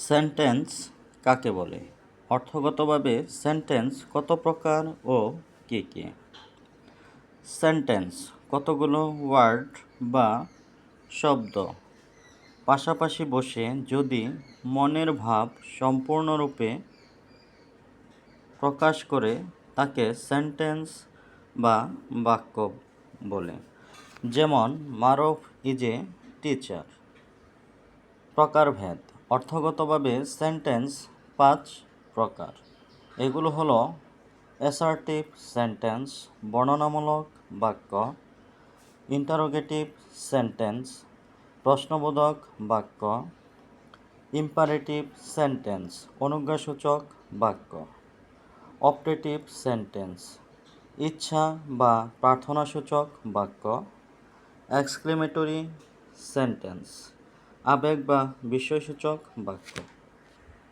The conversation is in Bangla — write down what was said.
সেন্টেন্স কাকে বলে? অর্থগতভাবে সেন্টেন্স কত প্রকার ও কী কী? সেন্টেন্স কতগুলো ওয়ার্ড বা শব্দ পাশাপাশি বসে যদি মনের ভাব সম্পূর্ণরূপে প্রকাশ করে তাকে সেন্টেন্স বা বাক্য বলে। যেমন মারুফ ইজ এ টিচার। প্রকারভেদ অর্থগতভাবে সেন্টেন্স 5 প্রকার। এগুলো হলো অ্যাসার্টিভ সেন্টেন্স, বর্ণনামূলক বাক্য, ইন্টারোগেটিভ সেন্টেন্স, প্রশ্নবোধক বাক্য, ইম্পারেটিভ সেন্টেন্স, অনুজ্ঞাসূচক বাক্য, অপটেটিভ সেন্টেন্স, ইচ্ছা বা প্রার্থনাসূচক বাক্য, এক্সক্লেমেটরি সেন্টেন্স, আবেগ বা বিস্ময়সূচক বাক্য।